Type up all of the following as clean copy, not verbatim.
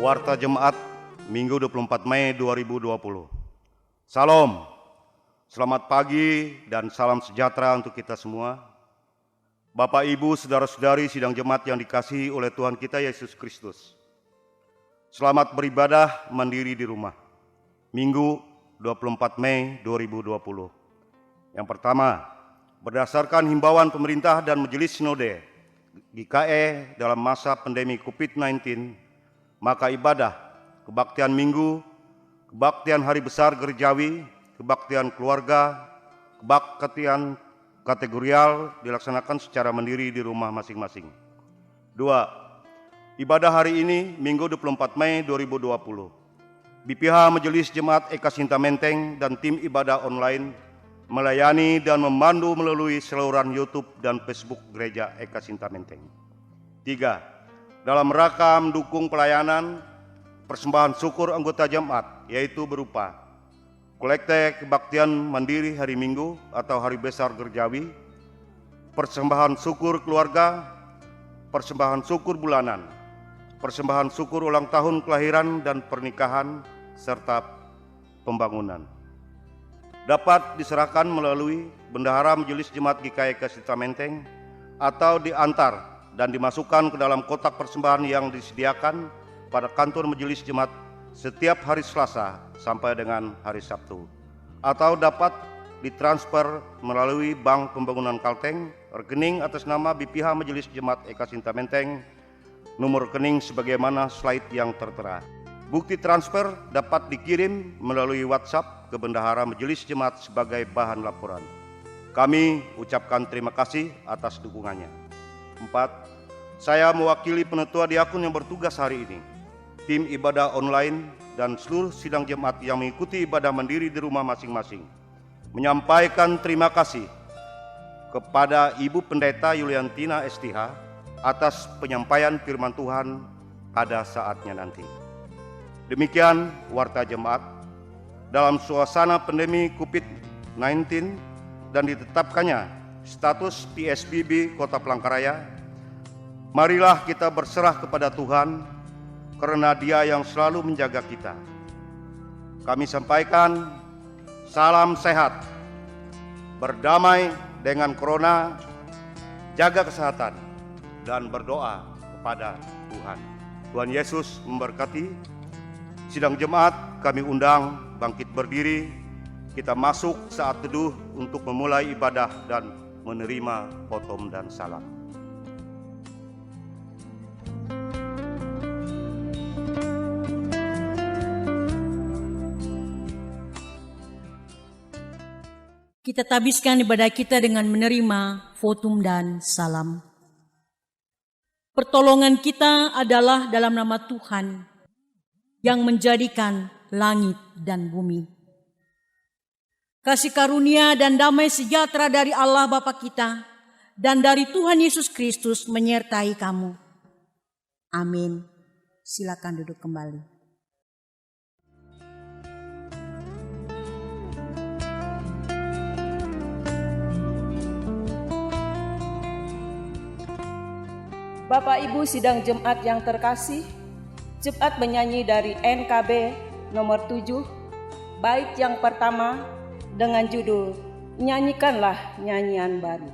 Warta Jemaat Minggu 24 Mei 2020. Salam, selamat pagi dan salam sejahtera untuk kita semua. Bapak, Ibu, Saudara-saudari sidang jemaat yang dikasihi oleh Tuhan kita Yesus Kristus. Selamat beribadah mandiri di rumah. Minggu 24 Mei 2020. Yang pertama, berdasarkan himbauan pemerintah dan Majelis Sinode GKE dalam masa pandemi COVID-19, maka ibadah, kebaktian minggu, kebaktian hari besar gerejawi, kebaktian keluarga, kebaktian kategorial dilaksanakan secara mandiri di rumah masing-masing. 2. Ibadah hari ini, Minggu 24 Mei 2020. BPH Majelis Jemaat Eka Sinta Menteng dan tim ibadah online melayani dan memandu melalui saluran YouTube dan Facebook Gereja Eka Sinta Menteng. 3. Dalam rangka mendukung pelayanan persembahan syukur anggota jemaat, yaitu berupa kolekte kebaktian mandiri hari Minggu atau hari besar gerejawi, persembahan syukur keluarga, persembahan syukur bulanan, persembahan syukur ulang tahun kelahiran dan pernikahan, serta pembangunan. Dapat diserahkan melalui Bendahara Majelis Jemaat GKE Eka Sinta Menteng atau diantar dan dimasukkan ke dalam kotak persembahan yang disediakan pada kantor Majelis Jemaat setiap hari Selasa sampai dengan hari Sabtu, atau dapat ditransfer melalui Bank Pembangunan Kalteng, rekening atas nama BPH Majelis Jemaat Eka Sinta Menteng, nomor rekening sebagaimana slide yang tertera. Bukti transfer dapat dikirim melalui WhatsApp ke Bendahara Majelis Jemaat sebagai bahan laporan. Kami ucapkan terima kasih atas dukungannya. 4. Saya mewakili penetua diakun yang bertugas hari ini, tim ibadah online, dan seluruh sidang jemaat yang mengikuti ibadah mandiri di rumah masing-masing, menyampaikan terima kasih kepada Ibu Pendeta Yuliantina STH atas penyampaian firman Tuhan pada saatnya nanti. Demikian Warta Jemaat dalam suasana pandemi COVID-19 dan ditetapkannya status PSBB Kota Palangkaraya. Marilah kita berserah kepada Tuhan, karena Dia yang selalu menjaga kita. Kami sampaikan salam sehat, berdamai dengan corona, jaga kesehatan, dan berdoa kepada Tuhan. Tuhan Yesus memberkati. Sidang jemaat kami undang bangkit berdiri. Kita masuk saat teduh untuk memulai ibadah dan menerima potom dan salam. Kita tabiskan ibadah kita dengan menerima votum dan salam. Pertolongan kita adalah dalam nama Tuhan yang menjadikan langit dan bumi. Kasih karunia dan damai sejahtera dari Allah Bapa kita dan dari Tuhan Yesus Kristus menyertai kamu. Amin. Silakan duduk kembali. Bapak Ibu sidang jemaat yang terkasih, jemaat menyanyi dari NKB nomor 7, bait yang pertama dengan judul Nyanyikanlah Nyanyian Baru.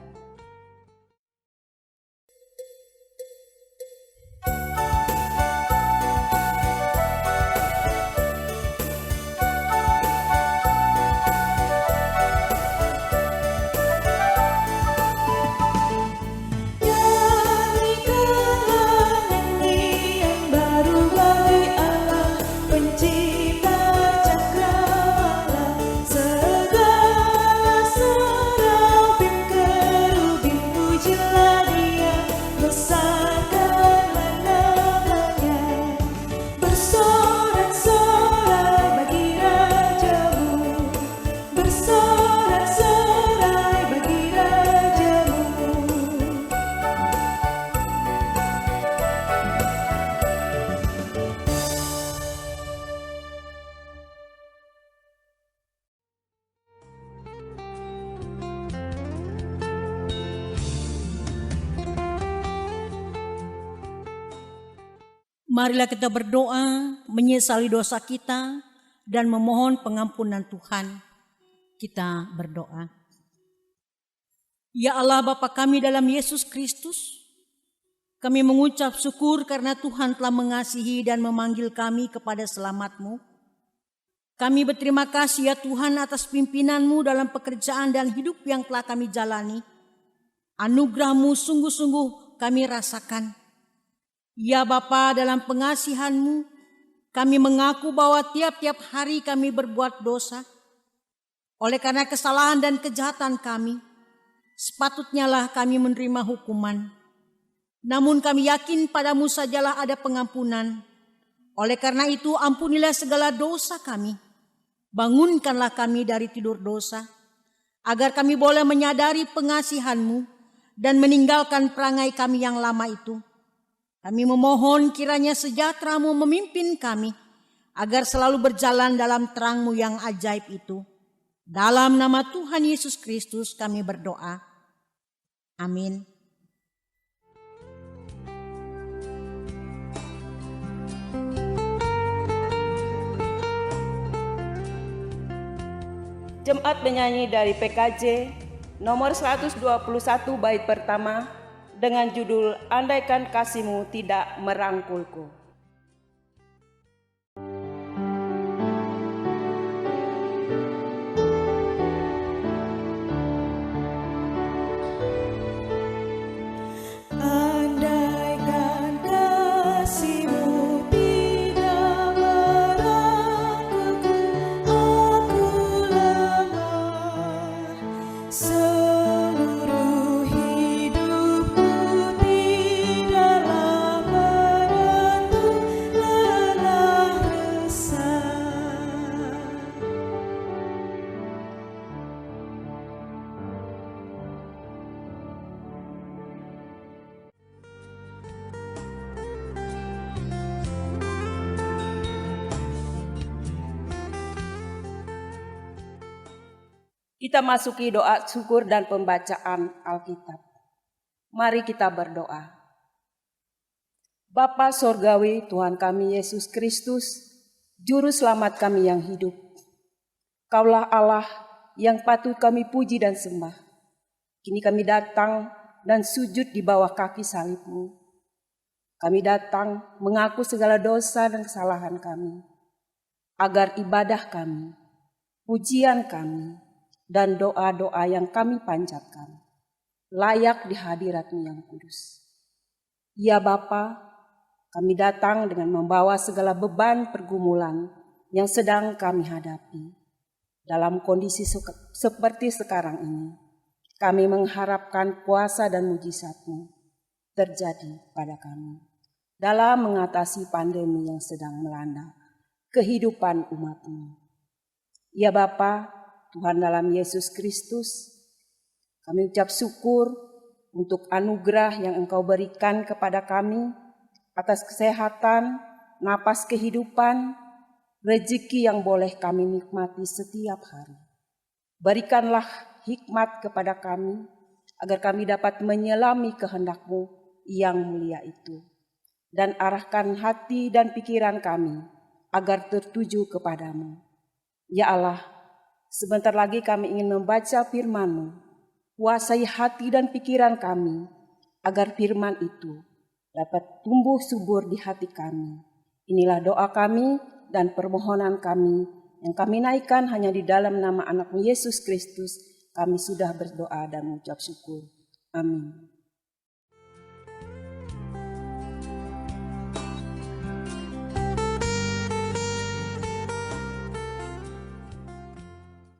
Segala serapin Marilah kita berdoa, menyesali dosa kita, dan memohon pengampunan Tuhan. Kita berdoa. Ya Allah Bapa kami dalam Yesus Kristus, kami mengucap syukur karena Tuhan telah mengasihi dan memanggil kami kepada selamat-Mu. Kami berterima kasih ya Tuhan atas pimpinan-Mu dalam pekerjaan dan hidup yang telah kami jalani. Anugerah-Mu sungguh-sungguh kami rasakan. Ya Bapa, dalam pengasihan-Mu, kami mengaku bahwa tiap-tiap hari kami berbuat dosa. Oleh karena kesalahan dan kejahatan kami, sepatutnya lah kami menerima hukuman. Namun kami yakin padamu sajalah ada pengampunan. Oleh karena itu ampunilah segala dosa kami. Bangunkanlah kami dari tidur dosa, agar kami boleh menyadari pengasihan-Mu dan meninggalkan perangai kami yang lama itu. Kami memohon kiranya sejahtera-Mu memimpin kami, agar selalu berjalan dalam terang-Mu yang ajaib itu. Dalam nama Tuhan Yesus Kristus kami berdoa. Amin. Jemaat menyanyi dari PKJ nomor 121 bait pertama dengan judul Andaikan Kasih-Mu Tidak Merangkulku. Andaikan kasih-Mu tidak merangkulku, aku lemah. Seluruh hidupku tidaklah menyentuh lelah resah. Kita masuki doa syukur dan pembacaan Alkitab. Mari kita berdoa. Bapa Sorgawi, Tuhan kami Yesus Kristus, Juru Selamat kami yang hidup. Kaulah Allah yang patut kami puji dan sembah. Kini kami datang dan sujud di bawah kaki salib-Mu. Kami datang mengaku segala dosa dan kesalahan kami, agar ibadah kami, pujian kami, dan doa-doa yang kami panjatkan layak di hadirat-Mu yang kudus. Ya Bapa, kami datang dengan membawa segala beban pergumulan yang sedang kami hadapi. Dalam kondisi seperti sekarang ini, kami mengharapkan kuasa dan mujizat-Mu terjadi pada kami dalam mengatasi pandemi yang sedang melanda kehidupan umat-Mu. Ya Bapa, Tuhan dalam Yesus Kristus, kami ucap syukur untuk anugerah yang Engkau berikan kepada kami atas kesehatan, napas kehidupan, rezeki yang boleh kami nikmati setiap hari. Berikanlah hikmat kepada kami, agar kami dapat menyelami kehendak-Mu yang mulia itu. Dan arahkan hati dan pikiran kami, agar tertuju kepadamu. Ya Allah, sebentar lagi kami ingin membaca firman-Mu. Kuasai hati dan pikiran kami, agar firman itu dapat tumbuh subur di hati kami. Inilah doa kami dan permohonan kami yang kami naikkan hanya di dalam nama anak-Mu Yesus Kristus. Kami sudah berdoa dan mengucap syukur. Amin.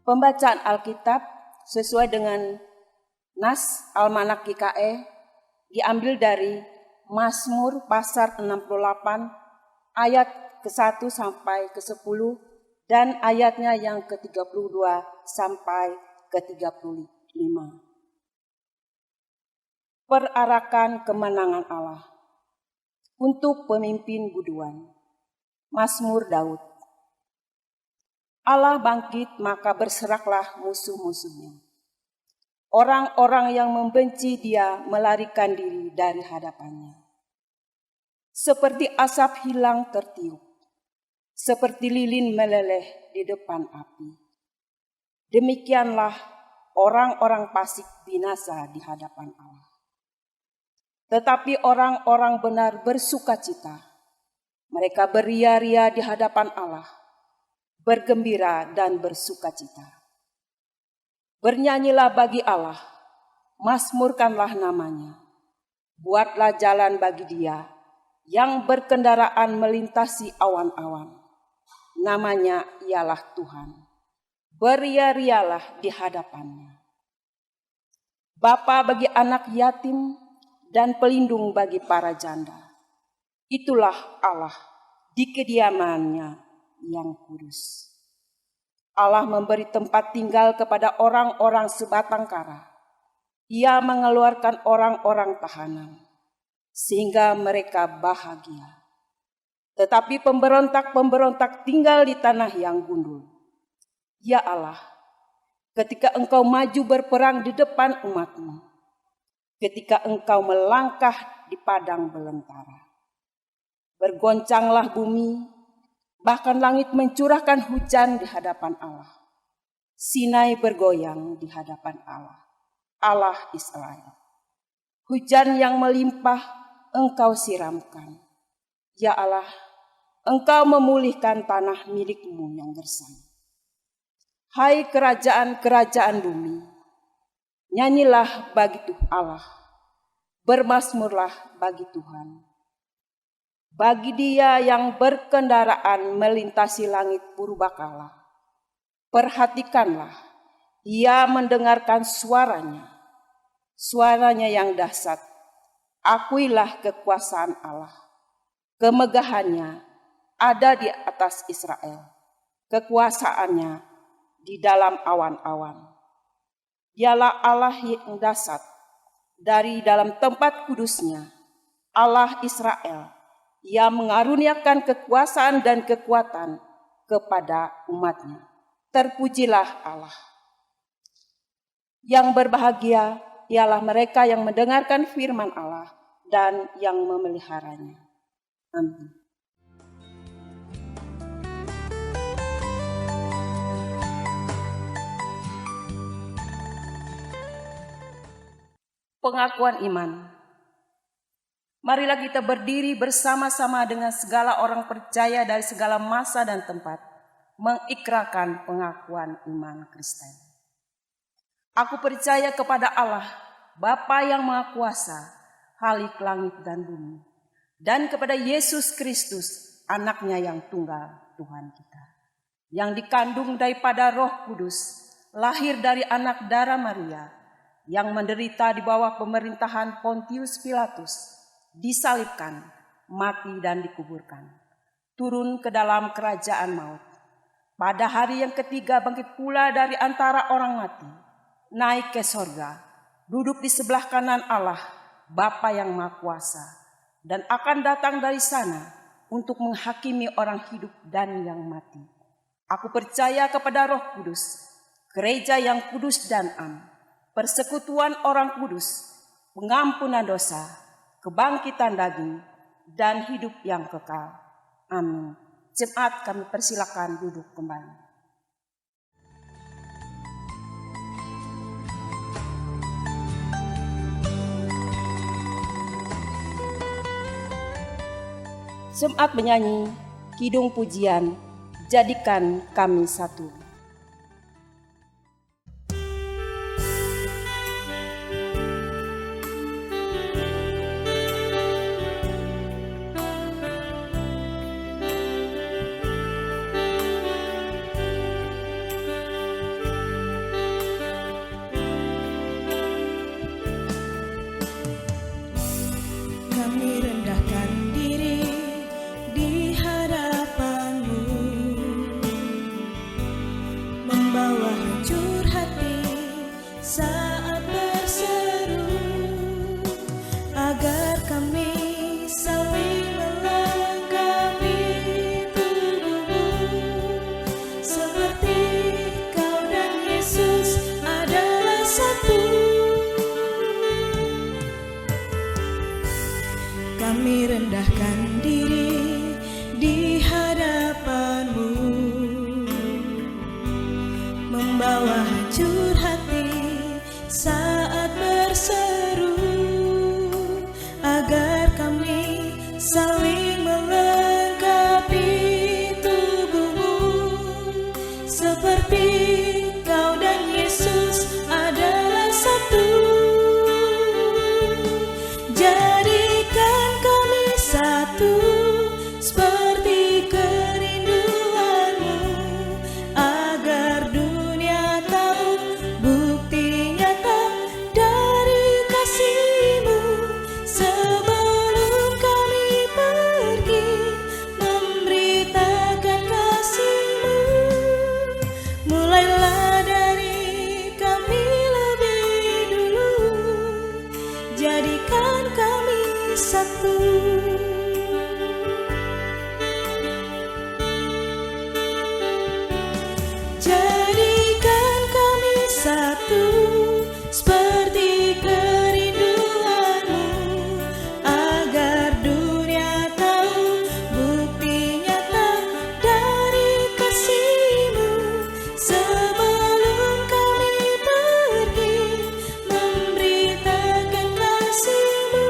Pembacaan Alkitab sesuai dengan Nas Almanak GKE diambil dari Mazmur pasal 68 ayat ke-1 sampai ke-10 dan ayatnya yang ke-32 sampai ke-35. Perarakan kemenangan Allah untuk pemimpin buduan. Mazmur Daud. Allah bangkit, maka berseraklah musuh-musuhnya. Orang-orang yang membenci Dia melarikan diri dari hadapannya. seperti asap hilang tertiup, seperti lilin meleleh di depan api. Demikianlah orang-orang fasik binasa di hadapan Allah. Tetapi orang-orang benar bersukacita. Mereka beria-ria di hadapan Allah, bergembira dan bersukacita. Bernyanyilah bagi Allah, mazmurkanlah namanya. Buatlah jalan bagi Dia yang berkendaraan melintasi awan-awan. Namanya ialah Tuhan. Beria-rialah di hadapannya. Bapa bagi anak yatim dan pelindung bagi para janda. Itulah Allah di kediamannya yang kudus. Allah memberi tempat tinggal kepada orang-orang sebatang kara. Ia mengeluarkan orang-orang tahanan, sehingga mereka bahagia. Tetapi pemberontak-pemberontak tinggal di tanah yang gundul. Ya Allah, ketika Engkau maju berperang di depan umat-Mu, ketika Engkau melangkah di padang belantara, bergoncanglah bumi, bahkan langit mencurahkan hujan di hadapan Allah. Sinai bergoyang di hadapan Allah, Allah Israel. Hujan yang melimpah Engkau siramkan. Ya Allah, Engkau memulihkan tanah milik-Mu yang gersang. Hai kerajaan-kerajaan bumi, nyanyilah bagi Tuhan Allah, bermazmurlah bagi Tuhan. Bagi Dia yang berkendaraan melintasi langit purbakala, perhatikanlah, Ia mendengarkan suaranya, suaranya yang dahsyat. Akuilah kekuasaan Allah, kemegahannya ada di atas Israel, kekuasaannya di dalam awan-awan. Dialah Allah yang dahsyat dari dalam tempat kudusnya, Allah Israel. Ia mengaruniakan kekuasaan dan kekuatan kepada umat-Nya. Terpujilah Allah. Yang berbahagia ialah mereka yang mendengarkan firman Allah dan yang memeliharanya. Amin. Pengakuan iman. Marilah kita berdiri bersama-sama dengan segala orang percaya dari segala masa dan tempat, mengikrarkan pengakuan iman Kristen. Aku percaya kepada Allah, Bapa yang Maha Kuasa, Khalik langit dan bumi, dan kepada Yesus Kristus, Anaknya yang tunggal, Tuhan kita, yang dikandung daripada Roh Kudus, lahir dari anak darah Maria, yang menderita di bawah pemerintahan Pontius Pilatus, disalibkan, mati dan dikuburkan, turun ke dalam kerajaan maut. Pada hari yang ketiga bangkit pula dari antara orang mati, naik ke sorga, duduk di sebelah kanan Allah, Bapa yang Maha Kuasa, dan akan datang dari sana untuk menghakimi orang hidup dan yang mati. Aku percaya kepada Roh Kudus, gereja yang kudus dan am, persekutuan orang kudus, pengampunan dosa, kebangkitan daging, dan hidup yang kekal. Amin. Jemaat kami persilakan duduk kembali. Jemaat menyanyi kidung pujian, jadikan kami satu. Kami rendahkan diri di hadapan-Mu, membawa hancur hati saat berseru, agar kami saling melengkapi tubuh-Mu, seperti Kau dan Yesus adalah satu. Kami rendahkan membawa hancur hati saat berseru agar kami saling melengkapi tubuhmu seperti kau dan Yesus adalah satu. Jadikan kami satu seperti kerinduanmu agar dunia tahu bukti nyata dari kasih-Mu. Sebelum kami pergi memberitakan kasih-Mu, mulailah dari kami lebih dulu. Jadikan kami satu. Jadikan kami satu seperti kerinduanmu agar dunia tahu bukti nyata dari kasih-Mu. Sebelum kami pergi memberitakan kasih-Mu,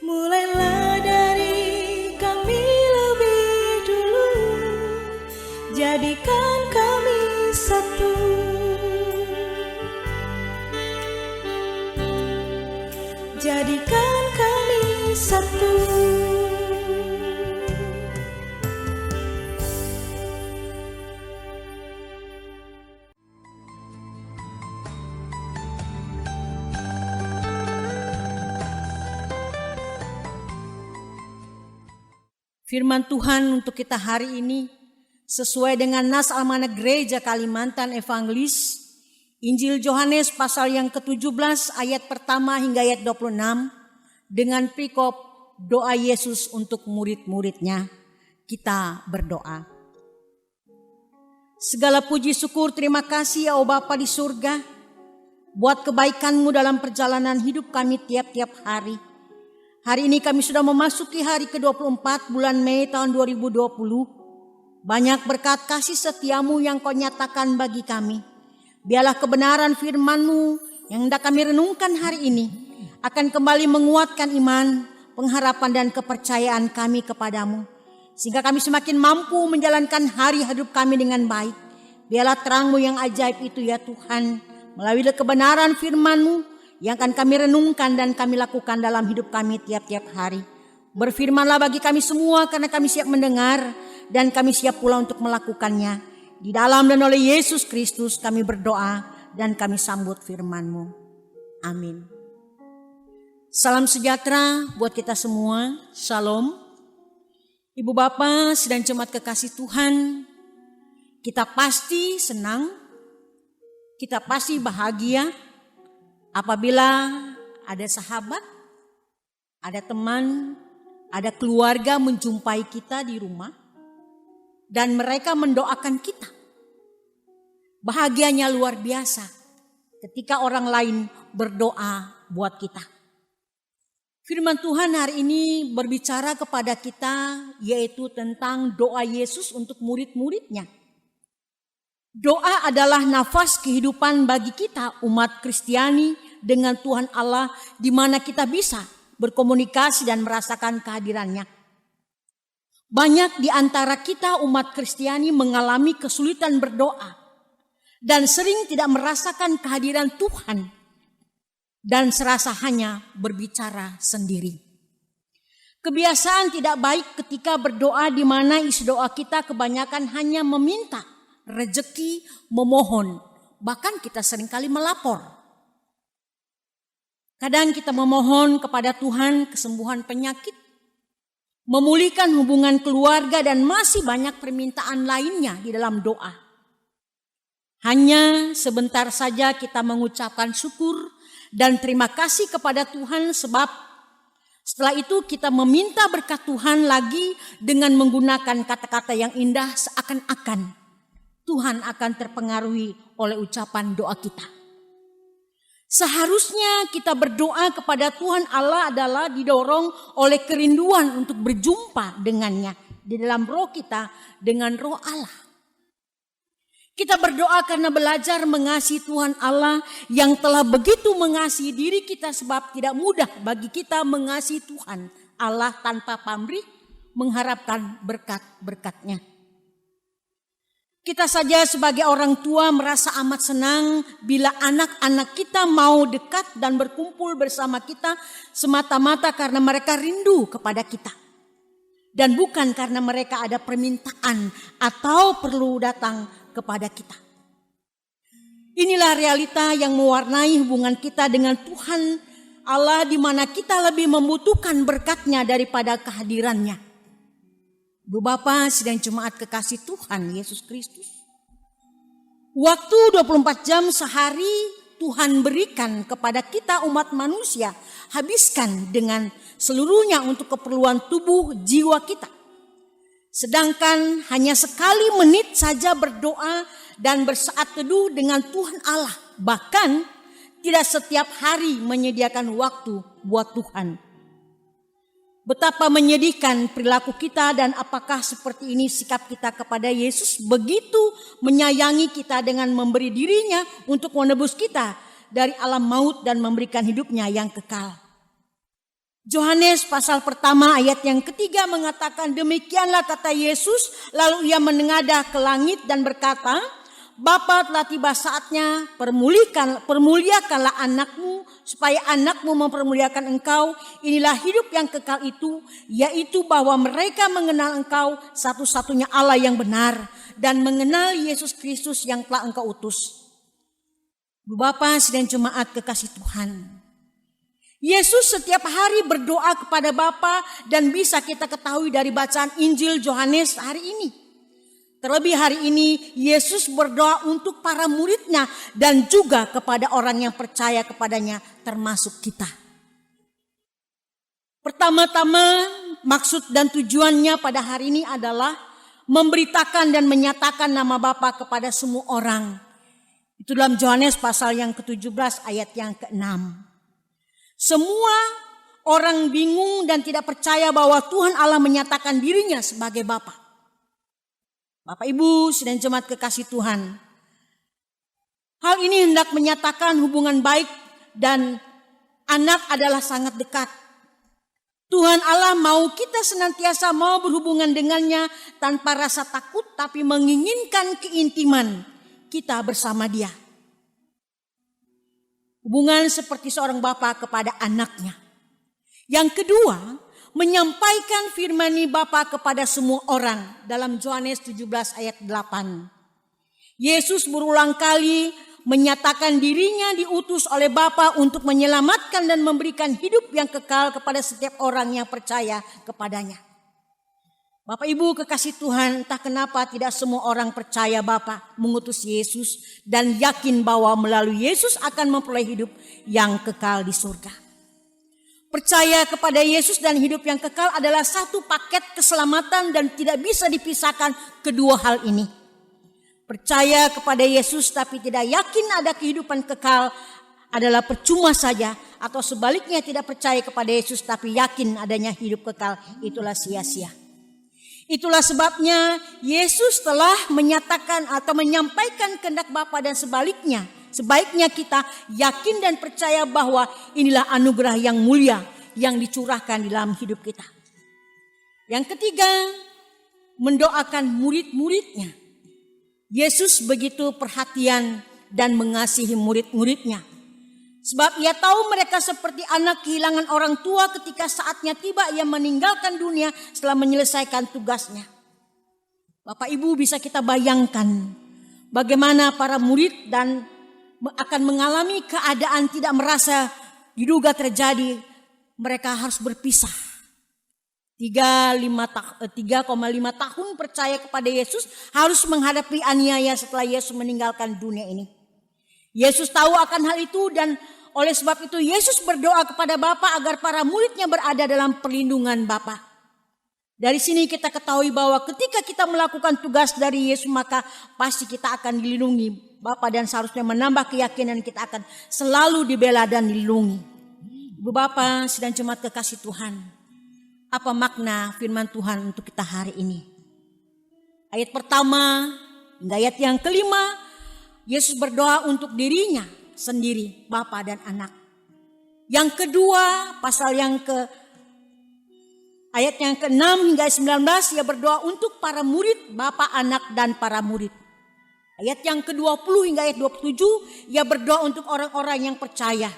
mulailah dari kami lebih dulu. Jadikan kami satu. Jadikan kami satu. Firman Tuhan untuk kita hari ini sesuai dengan nas Almanak Gereja Kalimantan Evangelis, Injil Yohanes pasal yang ke-17 ayat pertama hingga ayat 26 dengan perikop doa Yesus untuk murid-muridnya. Kita berdoa. Segala puji syukur terima kasih ya Allah Bapa di surga buat kebaikan-Mu dalam perjalanan hidup kami tiap-tiap hari. Hari ini kami sudah memasuki hari ke-24 bulan Mei tahun 2020. Banyak berkat kasih setia-Mu yang Kau nyatakan bagi kami. Biarlah kebenaran firman-Mu yang hendak kami renungkan hari ini akan kembali menguatkan iman, pengharapan dan kepercayaan kami kepadamu. Sehingga kami semakin mampu menjalankan hari hidup kami dengan baik. Biarlah terang-Mu yang ajaib itu ya Tuhan, melalui kebenaran firman-Mu yang akan kami renungkan dan kami lakukan dalam hidup kami tiap-tiap hari. Berfirmanlah bagi kami semua karena kami siap mendengar dan kami siap pula untuk melakukannya. Di dalam dan oleh Yesus Kristus kami berdoa dan kami sambut firman-Mu. Amin. Salam sejahtera buat kita semua. Shalom. Ibu Bapa sedang jemaat kekasih Tuhan, kita pasti senang, kita pasti bahagia apabila ada sahabat, ada teman, ada keluarga menjumpai kita di rumah dan mereka mendoakan kita. Bahagianya luar biasa ketika orang lain berdoa buat kita. Firman Tuhan hari ini berbicara kepada kita yaitu tentang doa Yesus untuk murid-muridnya. Doa adalah nafas kehidupan bagi kita umat Kristiani dengan Tuhan Allah di mana kita bisa berkomunikasi dan merasakan kehadirannya. Banyak di antara kita umat Kristiani mengalami kesulitan berdoa dan sering tidak merasakan kehadiran Tuhan dan serasa hanya berbicara sendiri. Kebiasaan tidak baik ketika berdoa di mana isi doa kita kebanyakan hanya meminta rezeki, memohon, bahkan kita seringkali melapor. Kadang kita memohon kepada Tuhan kesembuhan penyakit, memulihkan hubungan keluarga dan masih banyak permintaan lainnya di dalam doa. Hanya sebentar saja kita mengucapkan syukur dan terima kasih kepada Tuhan sebab setelah itu kita meminta berkat Tuhan lagi dengan menggunakan kata-kata yang indah seakan-akan Tuhan akan terpengaruhi oleh ucapan doa kita. Seharusnya kita berdoa kepada Tuhan Allah adalah didorong oleh kerinduan untuk berjumpa dengannya. di dalam roh kita dengan roh Allah. Kita berdoa karena belajar mengasihi Tuhan Allah yang telah begitu mengasihi diri kita, sebab tidak mudah bagi kita mengasihi Tuhan Allah tanpa pamrih mengharapkan berkat-berkat-Nya. Kita saja sebagai orang tua merasa amat senang bila anak-anak kita mau dekat dan berkumpul bersama kita semata-mata karena mereka rindu kepada kita. Dan bukan karena mereka ada permintaan atau perlu datang kepada kita. Inilah realita yang mewarnai hubungan kita dengan Tuhan Allah, di mana kita lebih membutuhkan berkat-Nya daripada kehadiran-Nya. Ibu Bapa sidang jemaat kekasih Tuhan Yesus Kristus, waktu 24 jam sehari Tuhan berikan kepada kita umat manusia, habiskan dengan seluruhnya untuk keperluan tubuh jiwa kita. Sedangkan hanya sekali menit saja berdoa dan bersaat teduh dengan Tuhan Allah. Bahkan tidak setiap hari menyediakan waktu buat Tuhan. Betapa menyedihkan perilaku kita, dan apakah seperti ini sikap kita kepada Yesus, begitu menyayangi kita dengan memberi dirinya untuk menebus kita dari alam maut dan memberikan hidupnya yang kekal. Yohanes pasal pertama ayat yang ketiga mengatakan, demikianlah kata Yesus, lalu ia menengadah ke langit dan berkata, Bapa, telah tiba saatnya, permuliakanlah anakmu, supaya anakmu mempermuliakan engkau. Inilah hidup yang kekal itu, yaitu bahwa mereka mengenal engkau satu-satunya Allah yang benar, dan mengenal Yesus Kristus yang telah engkau utus. Bapa sidang jemaat kekasih Tuhan, Yesus setiap hari berdoa kepada Bapa, dan bisa kita ketahui dari bacaan Injil Yohanes hari ini. Terlebih hari ini Yesus berdoa untuk para murid-Nya dan juga kepada orang yang percaya kepadanya, termasuk kita. Pertama-tama maksud dan tujuannya pada hari ini adalah memberitakan dan menyatakan nama Bapa kepada semua orang. Itu dalam Yohanes pasal yang ke-17 ayat yang ke-6. Semua orang bingung dan tidak percaya bahwa Tuhan Allah menyatakan dirinya sebagai Bapa. Bapak Ibu sidang jemaat kekasih Tuhan, hal ini hendak menyatakan hubungan baik dan anak adalah sangat dekat. Tuhan Allah mau kita senantiasa mau berhubungan dengannya tanpa rasa takut, tapi menginginkan keintiman kita bersama Dia. Hubungan seperti seorang bapa kepada anaknya. Yang kedua, menyampaikan firman Bapa kepada semua orang dalam Yohanes 17 ayat 8. Yesus berulang kali menyatakan dirinya diutus oleh Bapa untuk menyelamatkan dan memberikan hidup yang kekal kepada setiap orang yang percaya kepadanya. Bapak Ibu kekasih Tuhan, entah kenapa tidak semua orang percaya Bapa mengutus Yesus dan yakin bahwa melalui Yesus akan memperoleh hidup yang kekal di surga. Percaya kepada Yesus dan hidup yang kekal adalah satu paket keselamatan dan tidak bisa dipisahkan kedua hal ini. Percaya kepada Yesus tapi tidak yakin ada kehidupan kekal adalah percuma saja, atau sebaliknya tidak percaya kepada Yesus tapi yakin adanya hidup kekal, itulah sia-sia. Itulah sebabnya Yesus telah menyatakan atau menyampaikan kehendak Bapa, dan sebaliknya, sebaiknya kita yakin dan percaya bahwa inilah anugerah yang mulia yang dicurahkan di dalam hidup kita. Yang ketiga, mendoakan murid-muridnya. Yesus begitu perhatian dan mengasihi murid-muridnya. Sebab ia tahu mereka seperti anak kehilangan orang tua ketika saatnya tiba ia meninggalkan dunia setelah menyelesaikan tugasnya. Bapak Ibu bisa kita bayangkan bagaimana para murid dan akan mengalami keadaan tidak merasa diduga terjadi. Mereka harus berpisah. 3,5 tahun percaya kepada Yesus harus menghadapi aniaya setelah Yesus meninggalkan dunia ini. Yesus tahu akan hal itu, dan oleh sebab itu Yesus berdoa kepada Bapa agar para muridnya berada dalam perlindungan Bapa. Dari sini kita ketahui bahwa ketika kita melakukan tugas dari Yesus, maka pasti kita akan dilindungi Bapa, dan seharusnya menambah keyakinan kita akan selalu dibela dan dilindungi. Ibu Bapa sidang jemaat kekasih Tuhan, Apa makna firman Tuhan untuk kita hari ini? Ayat pertama hingga ayat yang kelima, Yesus berdoa untuk dirinya sendiri, Bapa dan Anak. Yang kedua, ayat yang ke-6 hingga 19, ia berdoa untuk para murid, Bapa, Anak, dan para murid. Ayat yang ke-20 hingga ayat 27, ia berdoa untuk orang-orang yang percaya.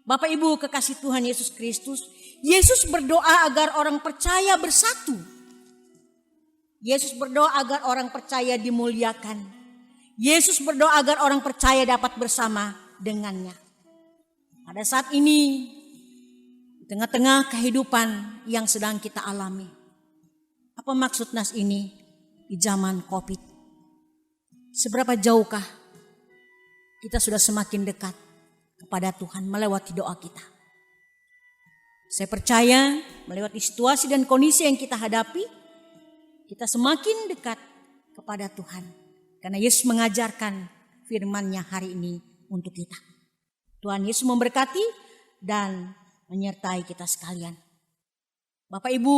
Bapak Ibu kekasih Tuhan Yesus Kristus, Yesus berdoa agar orang percaya bersatu. Yesus berdoa agar orang percaya dimuliakan. Yesus berdoa agar orang percaya dapat bersama dengannya. Pada saat ini, di tengah-tengah kehidupan yang sedang kita alami. Apa maksud nas ini di zaman COVID? Seberapa jauhkah kita sudah semakin dekat kepada Tuhan melewati doa kita? Saya percaya melewati situasi dan kondisi yang kita hadapi, kita semakin dekat kepada Tuhan. Karena Yesus mengajarkan firman-Nya hari ini untuk kita. Tuhan Yesus memberkati dan menyertai kita sekalian. Bapak Ibu,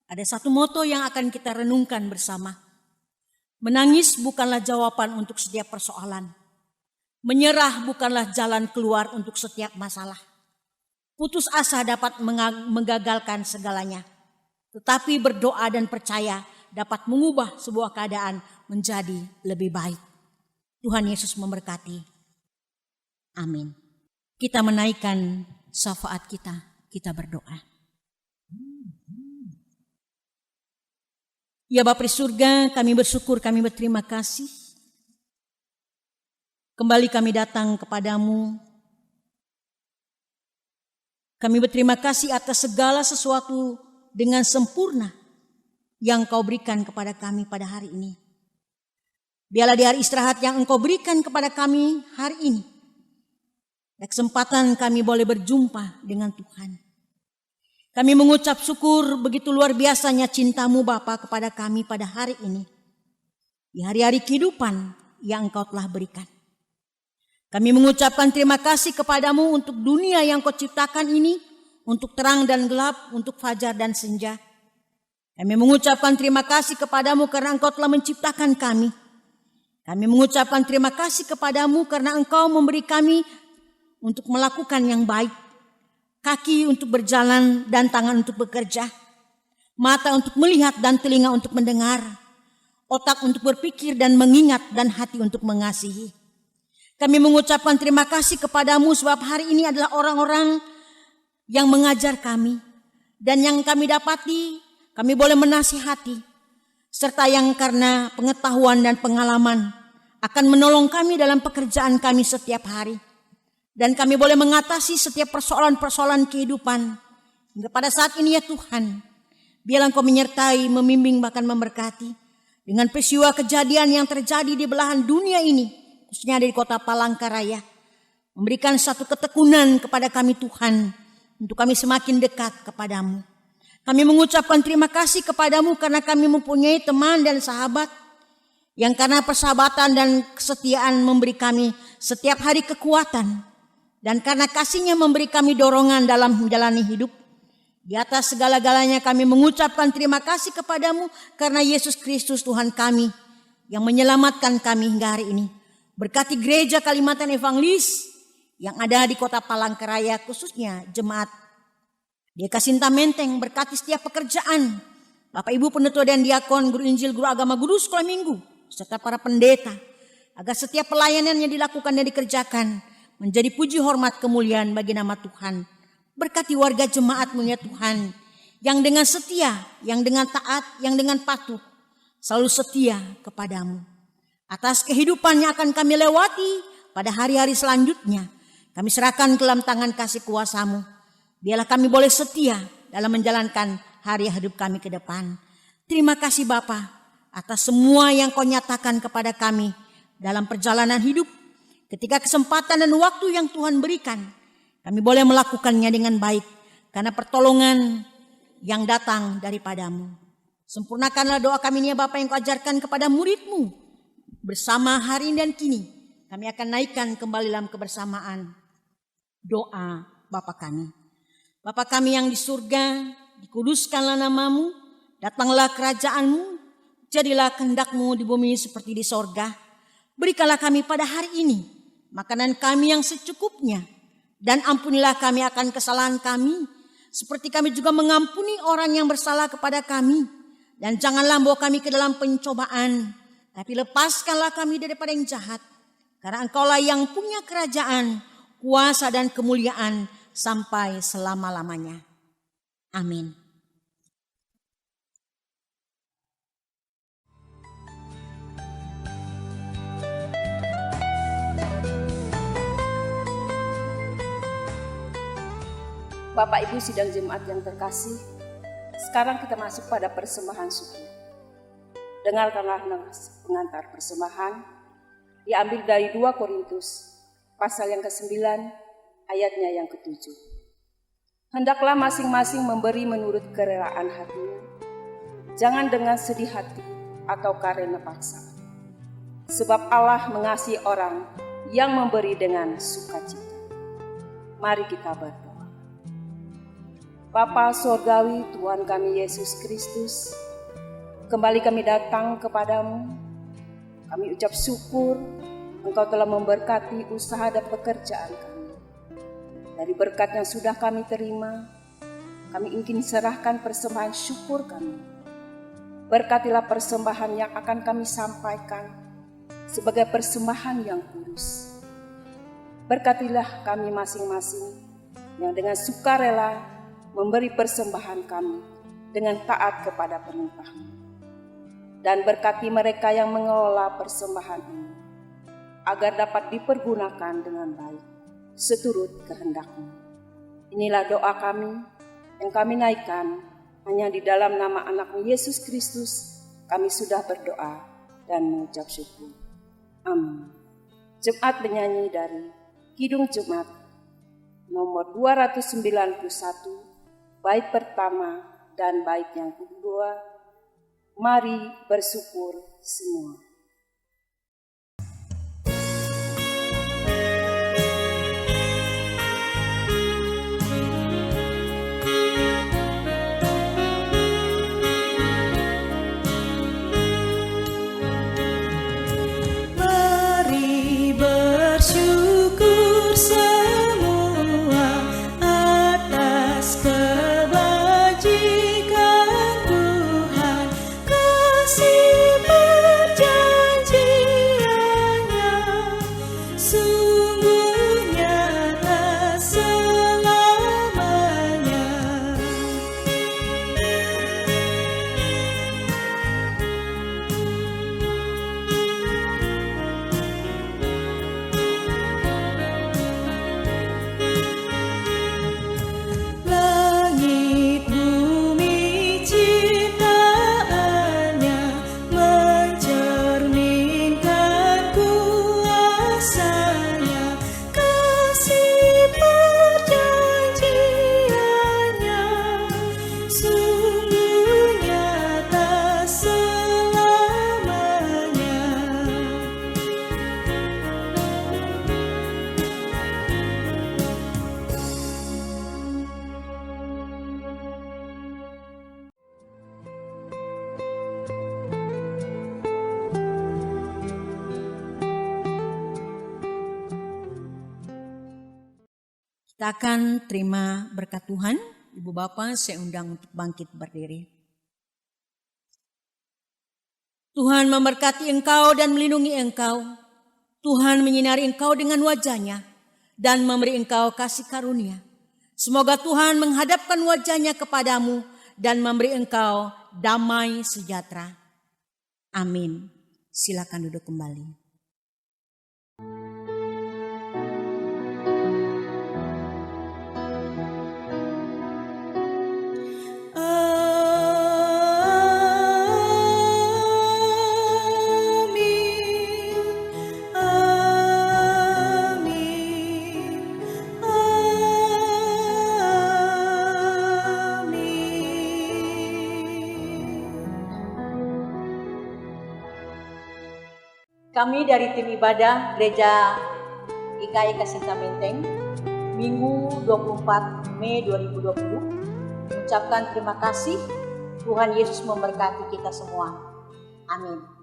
ada satu moto yang akan kita renungkan bersama. Menangis bukanlah jawaban untuk setiap persoalan. Menyerah bukanlah jalan keluar untuk setiap masalah. Putus asa dapat menggagalkan segalanya. Tetapi berdoa dan percaya dapat mengubah sebuah keadaan menjadi lebih baik. Tuhan Yesus memberkati. Amin. Kita menaikkan syafaat kita berdoa. Ya Bapa di surga, kami bersyukur, kami berterima kasih. Kembali kami datang kepadamu. Kami berterima kasih atas segala sesuatu dengan sempurna yang Kau berikan kepada kami pada hari ini. Biarlah di hari istirahat yang Engkau berikan kepada kami hari ini, ada kesempatan kami boleh berjumpa dengan Tuhan. Kami mengucap syukur begitu luar biasanya cinta-Mu Bapa kepada kami pada hari ini. Di hari-hari kehidupan yang Engkau telah berikan. Kami mengucapkan terima kasih kepadamu untuk dunia yang Kau ciptakan ini. Untuk terang dan gelap, untuk fajar dan senja. Kami mengucapkan terima kasih kepadamu karena Engkau telah menciptakan kami. Kami mengucapkan terima kasih kepadamu karena Engkau memberi kami untuk melakukan yang baik. Kaki untuk berjalan dan tangan untuk bekerja. Mata untuk melihat dan telinga untuk mendengar. Otak untuk berpikir dan mengingat dan hati untuk mengasihi. Kami mengucapkan terima kasih kepadamu sebab hari ini adalah orang-orang yang mengajar kami. Dan yang kami dapati, kami boleh menasihati. Serta yang karena pengetahuan dan pengalaman akan menolong kami dalam pekerjaan kami setiap hari. Dan kami boleh mengatasi setiap persoalan-persoalan kehidupan. Hingga pada saat ini ya Tuhan, biarlah Engkau menyertai, membimbing, bahkan memberkati. Dengan peristiwa kejadian yang terjadi di belahan dunia ini, khususnya di kota Palangkaraya. Memberikan satu ketekunan kepada kami Tuhan, untuk kami semakin dekat kepadamu. Kami mengucapkan terima kasih kepadamu karena kami mempunyai teman dan sahabat. Yang karena persahabatan dan kesetiaan memberi kami setiap hari kekuatan. Dan karena kasih-Nya memberi kami dorongan dalam menjalani hidup. Di atas segala-galanya kami mengucapkan terima kasih kepadamu karena Yesus Kristus Tuhan kami yang menyelamatkan kami hingga hari ini. Berkati gereja Kalimantan Evangelis yang ada di kota Palangkaraya, khususnya jemaat GKI Sinta Menteng, berkati setiap pekerjaan. Bapak Ibu penutur dan diakon, guru Injil, guru agama, guru sekolah minggu, serta para pendeta. Agar setiap pelayanan yang dilakukan dan dikerjakan menjadi puji hormat kemuliaan bagi nama Tuhan. Berkati warga jemaat-Mu ya Tuhan, yang dengan setia, yang dengan taat, yang dengan patuh, selalu setia kepadamu. Atas kehidupan yang akan kami lewati pada hari-hari selanjutnya, kami serahkan ke dalam tangan kasih kuasa-Mu. Biarlah kami boleh setia dalam menjalankan hari hidup kami ke depan. Terima kasih Bapa atas semua yang Kau nyatakan kepada kami dalam perjalanan hidup. Ketika kesempatan dan waktu yang Tuhan berikan, kami boleh melakukannya dengan baik. Karena pertolongan yang datang daripada-Mu. Sempurnakanlah doa kami ini ya Bapa yang Kau ajarkan kepada murid-Mu. Bersama hari ini dan kini, kami akan naikkan kembali dalam kebersamaan doa Bapa kami. Bapa kami yang di surga, dikuduskanlah namamu, datanglah kerajaanmu, jadilah kehendak-Mu di bumi seperti di sorga. Berikanlah kami pada hari ini makanan kami yang secukupnya, dan ampunilah kami akan kesalahan kami, seperti kami juga mengampuni orang yang bersalah kepada kami. Dan janganlah bawa kami ke dalam pencobaan, tapi lepaskanlah kami daripada yang jahat. Karena Engkaulah yang punya kerajaan, kuasa dan kemuliaan sampai selama-lamanya. Amin. Bapak Ibu sidang jemaat yang terkasih, sekarang kita masuk pada persembahan syukur. Dengarkanlah pengantar persembahan diambil dari 2 Korintus pasal yang ke-9 ayatnya yang ke-7. Hendaklah masing-masing memberi menurut kerelaan hatinya, jangan dengan sedih hati atau karena paksaan. Sebab Allah mengasihi orang yang memberi dengan sukacita. Mari kita berdoa. Bapa Surgawi, Tuhan kami Yesus Kristus, kembali kami datang kepadamu. Kami ucap syukur Engkau telah memberkati usaha dan pekerjaan kami. Dari berkat yang sudah kami terima, kami ingin serahkan persembahan syukur kami. Berkatilah persembahan yang akan kami sampaikan sebagai persembahan yang kudus. Berkatilah kami masing-masing yang dengan sukarela memberi persembahan kami dengan taat kepada perintah-Mu. Dan berkati mereka yang mengelola persembahan ini, agar dapat dipergunakan dengan baik, seturut kehendak-Mu. Inilah doa kami yang kami naikkan, hanya di dalam nama anak-Mu Yesus Kristus, kami sudah berdoa dan mengucap syukur. Amin. Jemaat menyanyi dari Kidung Jemaat nomor 291, bait pertama dan bait yang kedua. Mari bersyukur semua. Mari bersyukur semua atas kebajikan Tuhan, kasih perjanjiannya sungguh nyata selamanya. Langit bumi ciptaannya mencerminkan kuasanya, kasih perjanjiannya sungguh nyata selamanya. Kita akan terima berkat Tuhan. Ibu Bapak, saya undang untuk bangkit berdiri. Tuhan memberkati engkau dan melindungi engkau. Tuhan menyinari engkau dengan wajah-Nya dan memberi engkau kasih karunia. Semoga Tuhan menghadapkan wajah-Nya kepadamu dan memberi engkau damai sejahtera. Amin. Silakan duduk kembali. Kami dari tim ibadah Gereja IKI Kasinta Menteng Minggu 24 Mei 2020. Ucapkan terima kasih. Tuhan Yesus memberkati kita semua. Amin.